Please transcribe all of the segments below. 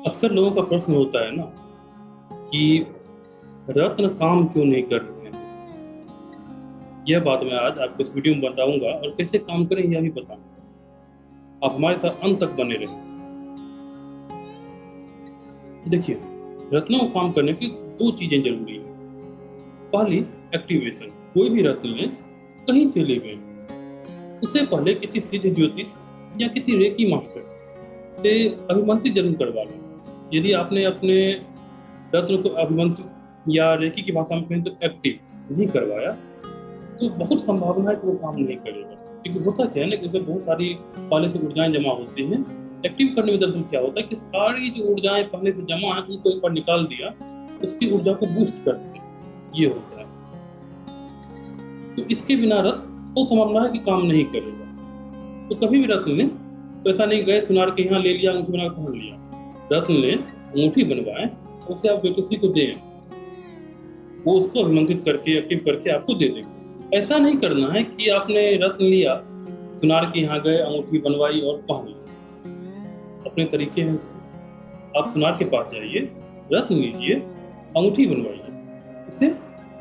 अक्सर लोगों का प्रश्न होता है ना कि रत्न काम क्यों नहीं कर रहे हैं। यह बात मैं आज आपको इस वीडियो में बताऊंगा और कैसे काम करें यह भी बताऊंगा। आप हमारे साथ अंत तक बने रहें। देखिए, रत्नों को काम करने की दो चीजें जरूरी हैं। पहली, एक्टिवेशन। कोई भी रत्न लें, कहीं से ले गए, उससे पहले किसी सिद्ध ज्योतिष या किसी रेकी मास्टर से अभिमंत्रित जरूर करवा लें। यदि आपने अपने रत्न को अभिमंत्रित या रेकी की भाषा में कहें तो एक्टिव नहीं करवाया, तो बहुत संभावना है कि वो काम नहीं करेगा। क्योंकि होता क्या है ना कि उसमें बहुत सारी पहले से ऊर्जाएं जमा होती हैं। एक्टिव करने में दरअसल क्या होता है कि सारी जो ऊर्जाएं पहले से जमा है उनको एक बार निकाल दिया, उसकी ऊर्जा को बूस्ट कर दिया, ये होता है। तो इसके बिना रत्न तो संभावना है कि काम नहीं करेगा। तो कभी भी रत्न लें तो ऐसा नहीं गए सुनार के यहाँ ले लिया, अंगूठी बना पहन लिया। रत्न लें, अंगूठी बनवाएं, उसे आप किसी को दें, वो उसको अभिमंत्रित करके एक्टिव करके आपको दे देगा। ऐसा नहीं करना है कि आपने रत्न लिया, सुनार के यहाँ गए, अंगूठी बनवाई और पहन ली। अपने तरीके हैं आप सुनार के पास जाइए, रत्न लीजिए, अंगूठी बनवाइए, उसे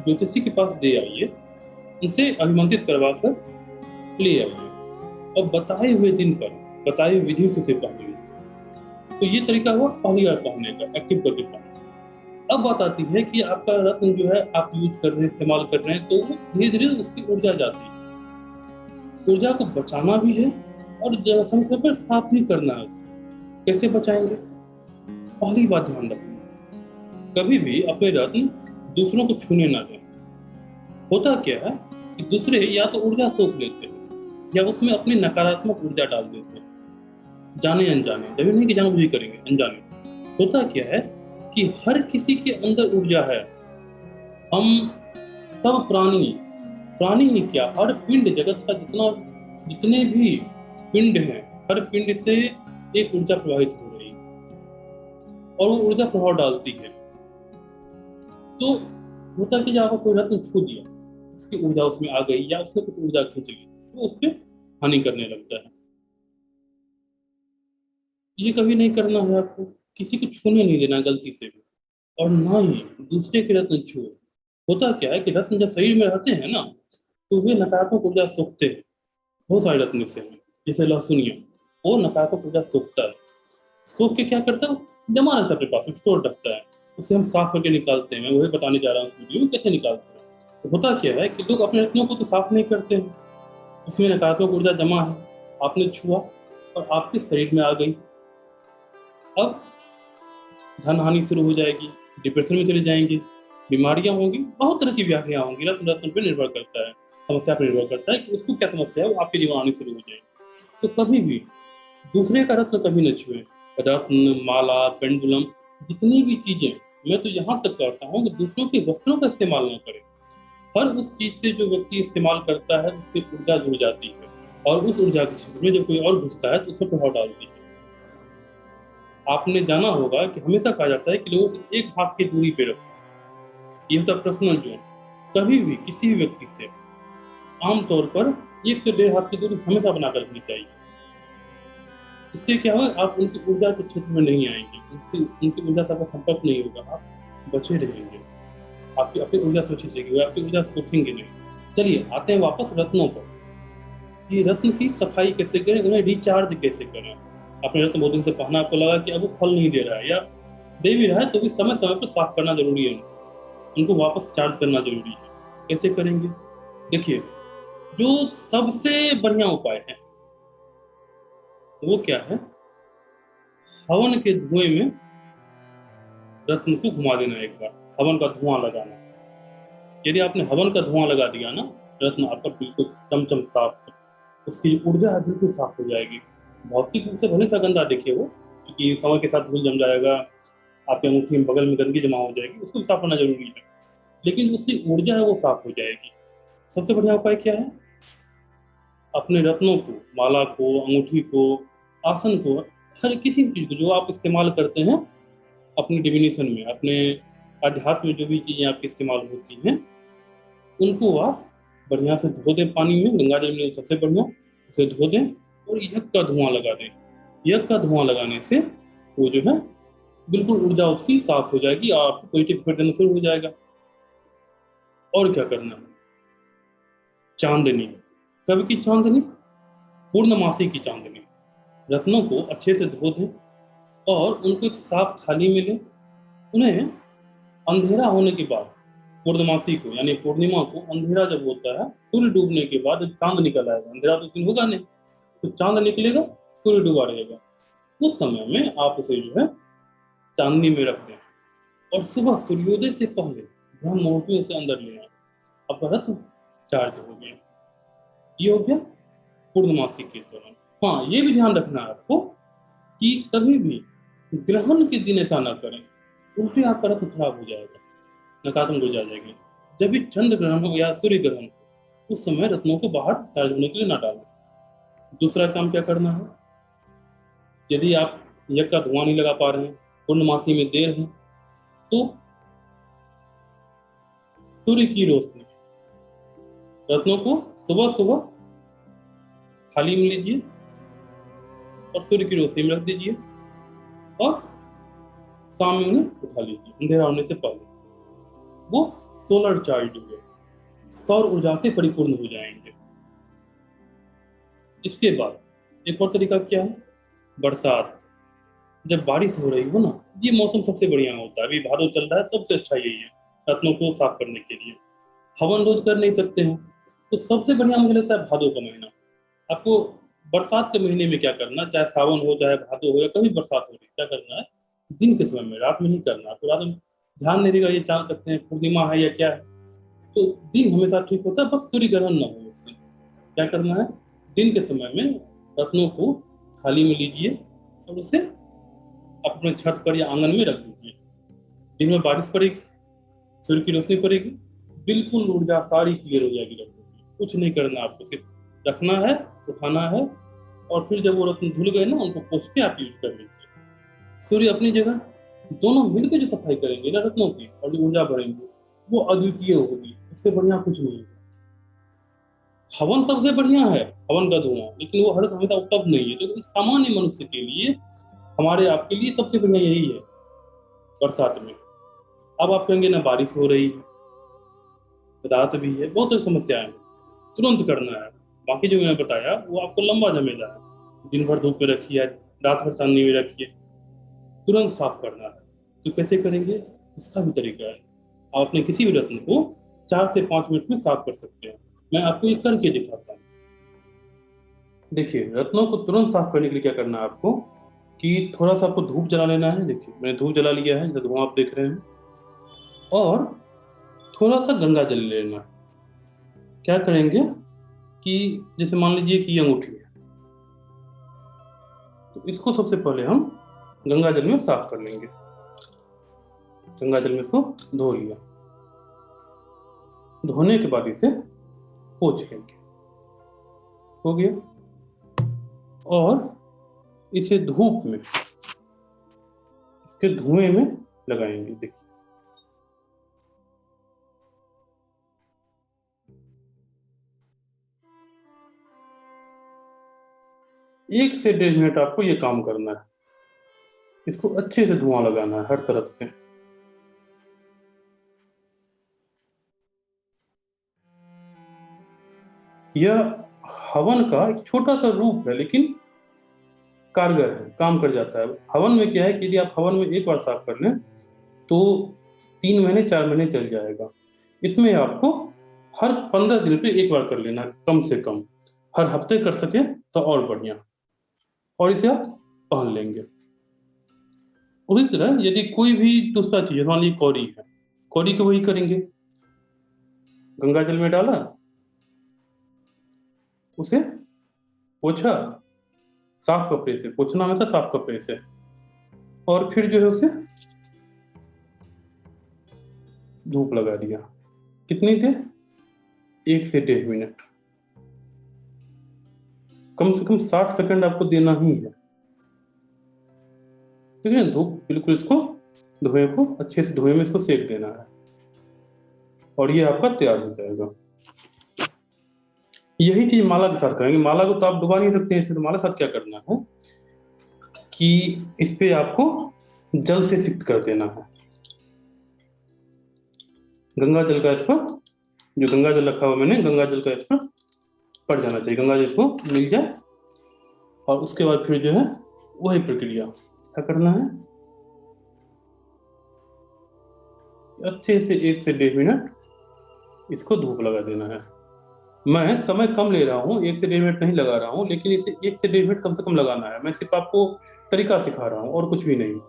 ज्योतिषी के पास दे आइए, उनसे अभिमंत्रित करवा कर ले आइए और बताए हुए दिन पर बताए हुए विधि से पहनिए। तो ये तरीका हुआ पहली बार पहनने का, एक्टिव करके पहनने। अब बात आती है कि आपका रत्न जो है आप यूज कर रहे हैं, इस्तेमाल कर रहे हैं, तो वो धीरे धीरे उसकी ऊर्जा जाती है। ऊर्जा को बचाना भी है और समय समय पर साफ भी करना है उसे। कैसे बचाएंगे? पहली बात ध्यान रखना, कभी भी अपने रत्न दूसरों को छूने ना दें। होता क्या है कि दूसरे या तो ऊर्जा सोख लेते हैं या उसमें अपनी नकारात्मक ऊर्जा डाल देते हैं, जाने अनजाने। जब नहीं कि जानबूझ करेंगे, अनजाने। होता क्या है कि हर किसी के अंदर ऊर्जा है। हम सब प्राणी, प्राणी ही क्या, हर पिंड, जगत का जितने भी पिंड हैं, हर पिंड से एक ऊर्जा प्रवाहित हो रही है और वो ऊर्जा प्रभाव डालती है। तो होता कि जब आपको कोई रत्न छू दिया, उसकी ऊर्जा उसमें आ गई या उसने कुछ ऊर्जा खींच ली, वो उस पर हानि करने लगता है। ये कभी नहीं करना है आपको, किसी को छूने नहीं देना गलती से भी, और ना ही दूसरे के रत्न छुए। होता क्या है कि रत्न जब शरीर में रहते हैं ना, तो वे नकारात्मक ऊर्जा सोखते हैं। बहुत सारे रत्न से हैं, जैसे लहसुनिया, वो नकारात्मक ऊर्जा सोखता है। सोख के क्या करता है, जमा रहता है अपने पास, स्टोर रखता है। उसे हम साफ करके निकालते हैं। मैं वही बताने जा रहा हूँ इस वीडियो में कैसे निकालते हैं। तो होता क्या है कि लोग अपने रत्नों को तो साफ नहीं करते हैं, उसमें नकारात्मक ऊर्जा जमा है, आपने छुआ और आपके शरीर में आ गई। अब धन हानि शुरू हो जाएगी, डिप्रेशन में चले जाएंगे, बीमारियां होंगी, बहुत तरह की व्याधियां होंगी। रत्न रत्न पर निर्भर करता है, समस्या पर निर्भर करता है कि उसको क्या समस्या है, वो आपके जीवन आनी शुरू हो जाएगी। तो कभी भी दूसरे का रत्न कभी न छुए। रत्न, माला, पेंडुलम, जितनी भी चीजें, मैं तो यहाँ तक करता हूँ कि दूसरों के वस्त्रों का इस्तेमाल न करें। हर उस चीज से जो व्यक्ति इस्तेमाल करता है उसकी ऊर्जा जुड़ जाती है, और उस ऊर्जा के क्षेत्र में जब कोई और घुसता है तो उसमें प्रभाव डालती है। आपने जाना होगा कि हमेशा कहा जाता है कि लोगों से एक हाथ की दूरी पे रखो, ये होता है पर्सनल जोन। कभी भी किसी भी व्यक्ति से आमतौर पर 1 से 1.5 हाथ की दूरी हमेशा बनाकर रखनी चाहिए। इससे क्या होगा, आप उनकी ऊर्जा के क्षेत्र में नहीं आएंगे, उनसे उनकी ऊर्जा से आपका संपर्क नहीं होगा, आप बचे रहेंगे। आपकी अपनी ऊर्जा सुरक्षित रहेगी, वो आपकी ऊर्जा सोखेंगे नहीं। चलिए आते हैं वापस रत्नों पर कि रत्न की सफाई कैसे करें, उन्हें रिचार्ज कैसे करें। अपने रत्न बहुत दिन से पहना, आपको लगा कि अब वो फल नहीं दे रहा है या दे भी रहा है, तो भी समय समय पर साफ करना जरूरी है, उनको वापस चार्ज करना जरूरी है। कैसे करेंगे? देखिए, जो सबसे बढ़िया उपाय है वो क्या है, हवन के धुएं में रत्न को घुमा देना, एक बार हवन का धुआं लगाना। यदि आपने हवन का धुआं लगा दिया ना, रत्न आपका बिल्कुल चमचम साफ, उसकी ऊर्जा है बिल्कुल साफ हो जाएगी। भौतिक रूप से भले सा गंदा दिखे वो, क्योंकि समय के साथ धूल जम जाएगा, आपके अंगूठी में बगल में गंदगी जमा हो जाएगी, उसको भी साफ करना जरूरी है, लेकिन उसकी ऊर्जा है वो साफ हो जाएगी। सबसे बढ़िया उपाय क्या है, अपने रत्नों को, माला को, अंगूठी को, आसन को, हर किसी भी चीज को जो आप इस्तेमाल करते हैं अपनी डिविनेशन में, अपने अध्यात्म में, जो भी चीजें आपकी इस्तेमाल होती हैं, उनको आप बढ़िया से धो दें पानी में, गंगा जल में सबसे बढ़िया, उसे धो दें और यज्ञ का धुआं लगा दें। यज्ञ का धुआं लगाने से वो जो है बिल्कुल ऊर्जा उसकी साफ हो जाएगी और आपको पॉजिटिव इफेक्ट देना शुरू हो जाएगा। और क्या करना है, चांदनी, कब की चांदनी, पूर्णमासी की चांदनी। रत्नों को अच्छे से धो दें और उनको एक साफ थाली में लें। उन्हें अंधेरा होने के बाद, पूर्णमासी को यानी पूर्णिमा को अंधेरा जब होता है, सूर्य डूबने के बाद जब चांद निकल आएगा, अंधेरा तो दिन होगा नहीं, तो चांद निकलेगा, सूर्य डूबा रहेगा, उस समय में आप उसे जो है चांदनी में रख दें और सुबह सूर्योदय से पहले ब्रह्म मुहूर्त में उसे अंदर ले आए। आपका रत्न चार्ज हो गया। ये हो गया पूर्णमासी के दौरान। हाँ, ये भी ध्यान रखना है आपको कि कभी भी ग्रहण के दिन ऐसा ना करें, उससे आपका रत्न खराब हो जाएगा, नकारात्मक ऊर्जा आ जाएगी। जब भी चंद्र ग्रहण हो या सूर्य ग्रहण हो, उस समय रत्नों को बाहर चार्ज होने के लिए ना डालें। दूसरा काम क्या करना है, यदि आप यज्ञ का धुआं नहीं लगा पा रहे हैं, पूर्णमासी में देर है, तो सूर्य की रोशनी, रत्नों को सुबह सुबह थाली में लीजिए और सूर्य की रोशनी में रख दीजिए और शाम में उन्हें उठा लीजिए अंधेरा होने से पहले। वो सोलर चार्ज हुए, सौर ऊर्जा से परिपूर्ण हो जाएंगे। इसके बाद एक और तरीका क्या है, बरसात, जब बारिश हो रही हो ना, ये मौसम सबसे बढ़िया होता है। अभी भादो चल रहा है, सबसे अच्छा यही है रत्नों को साफ करने के लिए। हवन रोज कर नहीं सकते हैं, तो सबसे बढ़िया मुझे लगता है भादो का महीना। आपको बरसात के महीने में क्या करना, चाहे सावन हो चाहे भादो हो या कभी बरसात हो रही, क्या करना है, दिन के समय में, रात में नहीं करना। तो रात में ध्यान नहीं देगा, ये चांद सकते हैं पूर्णिमा है या क्या है, तो दिन हमेशा ठीक होता है, बस सूर्य ग्रहण ना हो। उससे क्या करना है, दिन के समय में रत्नों को थाली में लीजिए और उसे अपने छत पर या आंगन में रख दीजिए। दिन में बारिश पड़ेगी, सूर्य की रोशनी पड़ेगी, बिल्कुल ऊर्जा सारी क्लियर हो जाएगी रत्नों की। कुछ नहीं करना आपको, सिर्फ रखना है, उठाना है और फिर जब वो रत्न धुल गए ना, उनको पोंछ के आप यूज कर लीजिए। सूर्य अपनी जगह, दोनों मिलकर जो सफाई करेंगे ना रत्नों की और जो ऊर्जा भरेंगे, वो अद्वितीय होगी, इससे बढ़िया कुछ नहीं है। हवन सबसे बढ़िया है, हवन का धुआं, लेकिन वो हर हमेशा उपलब्ध नहीं है। तो एक सामान्य मनुष्य के लिए, हमारे आपके लिए सबसे बढ़िया यही है बरसात में। अब आप कहेंगे ना बारिश हो रही है, रात भी है, बहुत समस्याएं हैं, तुरंत करना है। बाकी जो मैंने बताया वो आपको लंबा झमेला है, दिन भर धूप में रखिए, रात भर चांदनी में रखिए, तुरंत साफ करना है। तो कैसे करेंगे, इसका भी तरीका है। आप अपने किसी भी रत्न को 4 से 5 मिनट में साफ कर सकते हैं। मैं आपको ये करके दिखाता हूँ। देखिए, रत्नों को तुरंत साफ करने के लिए क्या करना है आपको, कि थोड़ा सा आपको धूप जला लेना है। देखिए मैंने धूप जला लिया है, जैसे धुआं आप देख रहे हैं, और थोड़ा सा गंगा जल लेना है। क्या करेंगे कि जैसे मान लीजिए कि ये अंगूठी है, तो इसको सबसे पहले हम गंगा जल में साफ कर लेंगे। गंगा जल में इसको धो लिया, धोने के बाद इसे पोंछ लेंगे, हो गया। और इसे धूप में, इसके धुएं में लगाएंगे। देखिए एक से 1.5 मिनट आपको ये काम करना है, इसको अच्छे से धुआं लगाना है हर तरफ से। यह हवन का एक छोटा सा रूप है, लेकिन कारगर है, काम कर जाता है। हवन में क्या है कि यदि आप हवन में एक बार साफ कर लें तो 3 महीने 4 महीने चल जाएगा। इसमें आपको हर 15 दिन पे एक बार कर लेना है, कम से कम। हर हफ्ते कर सके तो और बढ़िया, और इसे आप पहन लेंगे। उसी तरह यदि कोई भी दूसरा चीज, मान लीजिए कौड़ी है, कौड़ी को वही करेंगे, गंगा जल में डाला, उसे पोछा, साफ कपड़े से पोछना, हमेशा साफ कपड़े से, और फिर जो है उसे धूप लगा दिया। कितनी देर, 1 से 1.5 मिनट, कम से कम 60 सेकंड आपको देना ही है, ठीक है। धूप बिल्कुल, इसको धुएं को अच्छे से, धुएं में इसको सेक देना है और ये आपका तैयार हो जाएगा। यही चीज माला के साथ करेंगे। माला को तो आप डुबा नहीं सकते हैं, इससे तो माला के साथ क्या करना है कि इस पे आपको जल से सिक्त कर देना है। गंगा जल का इस पर, जो गंगा जल रखा हुआ मैंने, गंगा जल का इस पर पड़ जाना चाहिए, गंगा जल इसको मिल जाए। और उसके बाद फिर जो है वही प्रक्रिया क्या करना है, अच्छे से 1 से 1.5 मिनट इसको धूप लगा देना है। मैं समय कम ले रहा हूँ, 1 से 1.5 मिनट नहीं लगा रहा हूँ, लेकिन इसे 1 से 1.5 मिनट कम से कम लगाना है। मैं सिर्फ आपको तरीका सिखा रहा हूँ और कुछ भी नहीं।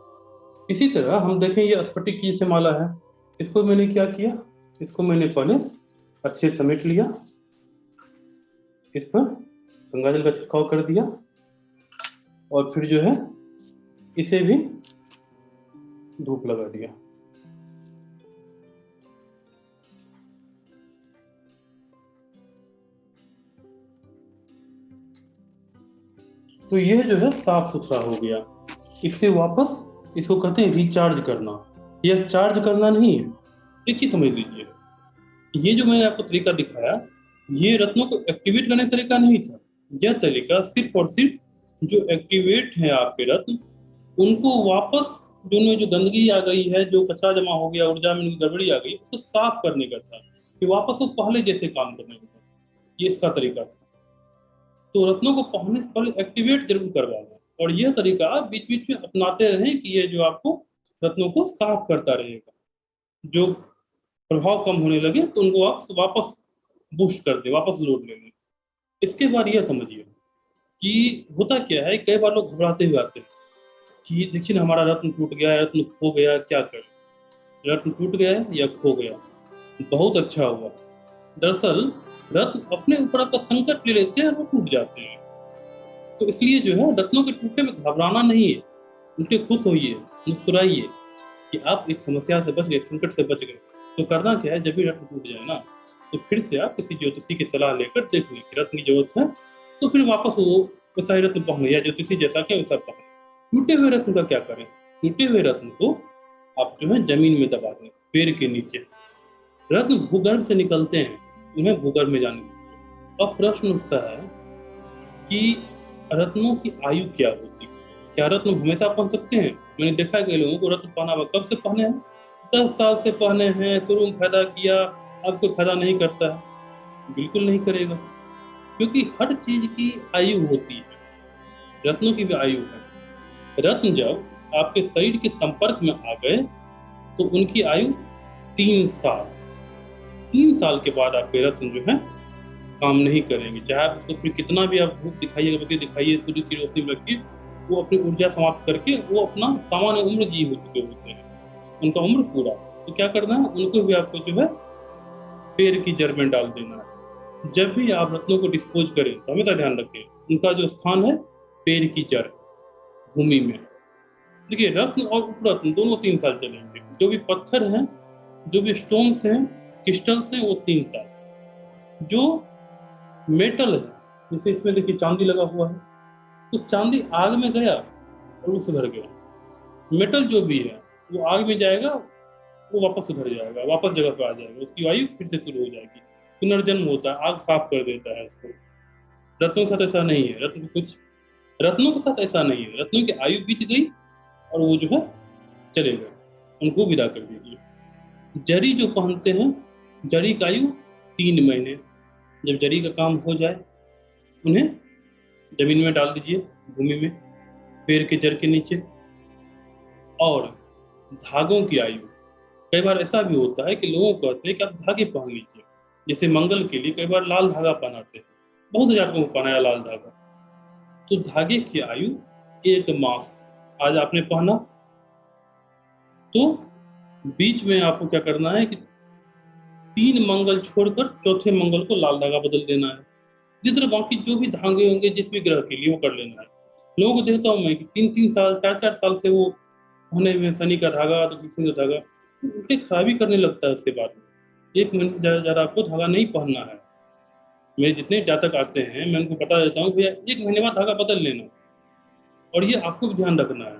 इसी तरह हम देखें, ये स्फटिक की जैसे माला है, इसको मैंने क्या किया, इसको मैंने पहले अच्छे से समेट लिया, इस पर गंगा जल का छिड़काव कर दिया, और फिर जो है इसे भी धूप लगा दिया। तो ये जो है साफ सुथरा हो गया। इससे वापस इसको कहते हैं रिचार्ज करना। यह चार्ज करना नहीं है, एक ही समझ लीजिए। ये जो मैंने आपको तरीका दिखाया, ये रत्नों को एक्टिवेट करने का तरीका नहीं था। यह तरीका सिर्फ और सिर्फ जो एक्टिवेट है आपके रत्न, उनको वापस, जो उनमें जो गंदगी आ गई है, जो कचरा जमा हो गया, ऊर्जा में गड़बड़ी आ गई, उसको साफ करने का था, कि वापस वो पहले जैसे काम करने का था। ये इसका तरीका था। तो रत्नों को पहनने से पहले एक्टिवेट जरूर करवाना, और यह तरीका आप बीच बीच में अपनाते रहें, कि ये जो आपको रत्नों को साफ करता रहेगा। जो प्रभाव कम होने लगे तो उनको आप वापस बूस्ट कर दें, वापस लोड ले लें। इसके बाद यह समझिए कि होता क्या है, कई बार लोग घबराते हुए आते हैं कि देखिए ना, हमारा रत्न टूट गया, रत्न खो गया, क्या करें। रत्न टूट गया है या खो गया, बहुत अच्छा हुआ। दरअसल रत्न अपने ऊपर आपका संकट ले लेते हैं और वो टूट जाते हैं। तो इसलिए जो है, रत्नों के टूटने में घबराना नहीं है, उनके खुश होइए, मुस्कुराइए कि आप एक समस्या से बच गए, एक संकट से बच गए। तो करना क्या है, जब भी रत्न टूट जाए ना, तो फिर से आप किसी ज्योतिषी की सलाह लेकर देख लीजिए कि रत्न की जरूरत है, तो फिर वापस वो वैसा ही रत्न पहने, या ज्योतिषी जैसा क्या वैसा पहने। टूटे हुए रत्न का क्या करें, टूटे हुए रत्न को आप जो है जमीन में दबा दें, पेड़ के नीचे। रत्न भूगर्भ से निकलते हैं, उन्हें भूगर्भ में जाने दीजिए। अब प्रश्न उठता है कि रत्नों की आयु क्या होती है, क्या रत्न हमेशा पहन सकते हैं। मैंने देखा है कई लोगों को रत्न पहना हुआ, कब से पहने हैं, 10 साल से पहने हैं, शुरू में फायदा किया, अब कोई फायदा नहीं करता है। बिल्कुल नहीं करेगा, क्योंकि हर चीज की आयु होती है, रत्नों की भी आयु है। रत्न जब आपके शरीर के संपर्क में आ गए तो उनकी आयु 3 साल। 3 साल के बाद आपके रत्न जो है काम नहीं करेंगे, चाहे आप उसको फिर कितना भी आप धूप दिखाइए, अगरबत्ती दिखाइए, सूर्य की रोशनी में रखिए, वो अपनी ऊर्जा समाप्त करके वो अपना सामान्य उम्र जी हो चुके होते हैं, उनका उम्र पूरा। तो क्या करना है, उनको भी आपको जो है पेड़ की जड़ में डाल देना है। जब भी आप रत्नों को डिस्पोज करें तो हमेशा ध्यान रखें, उनका जो स्थान है पेड़ की जड़, भूमि में। देखिए, रत्न और उपरत्न दोनों 3 साल चलेंगे। जो भी पत्थर हैं, जो भी स्टोन्स हैं, क्रिस्टल्स हैं, वो 3 साल। जो मेटल है, जैसे इसमें देखिए चांदी लगा हुआ है, तो चांदी आग में गया और वो सुधर गया। मेटल जो भी है वो आग में जाएगा, वो वापस सुधर जाएगा, वापस जगह पर आ जाएगा, उसकी आयु फिर से शुरू हो जाएगी। पुनर्जन्म होता है, आग साफ कर देता है इसको। रत्नों के साथ ऐसा नहीं है, रत्नों के साथ ऐसा नहीं है। रत्नों की आयु बीत गई और वो जो है चले गए, उनको विदा कर दीजिए। जरी जो पहनते हैं, जरी का आयु 3 महीने। जब जरी का काम हो जाए, उन्हें जमीन में डाल दीजिए, भूमि में, पेड़ के जड़ के नीचे। और धागों की आयु, कई बार ऐसा भी होता है कि लोगों को कहते हैं कि आप धागे पहन लीजिए। जैसे मंगल के लिए कई बार लाल धागा पहनाते हैं, बहुत से जातकों को पहनाया लाल धागा। तो धागे की आयु 1 मास। आज आपने पहना, तो बीच में आपको क्या करना है कि 3 मंगल छोड़कर चौथे मंगल को लाल धागा बदल देना है। जिस तरह बाकी जो भी धागे होंगे जिस भी ग्रह के लिए, वो कर लेना है। लोगों को देखता हूँ मैं कि 3-3 साल, 4-4 साल से वो पहने हुए, शनि का धागा तो किसी का धागा, उल्टे खराबी करने लगता है उसके बाद में। 1 महीने से ज़्यादा आपको धागा नहीं पहनना है। मेरे जितने जातक आते हैं, मैं उनको बता देता हूँ भैया 1 महीने बाद धागा बदल लेना। और ये आपको भी ध्यान रखना है,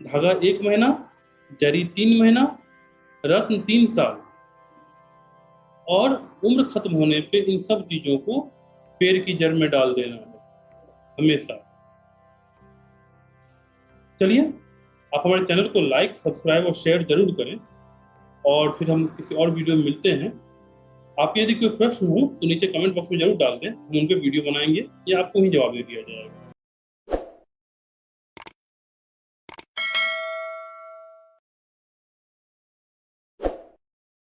धागा 1 महीना, जरी 3 महीना, रत्न 3 साल। और उम्र खत्म होने पे इन सब चीजों को पेड़ की जड़ में डाल देना है हमेशा। चलिए, आप हमारे चैनल को लाइक, सब्सक्राइब और शेयर जरूर करें, और फिर हम किसी और वीडियो में मिलते हैं। आपके यदि कोई प्रश्न हो तो नीचे कमेंट बॉक्स में जरूर डाल दें, हम उन पे वीडियो बनाएंगे या आपको ही जवाब दे दिया जाएगा।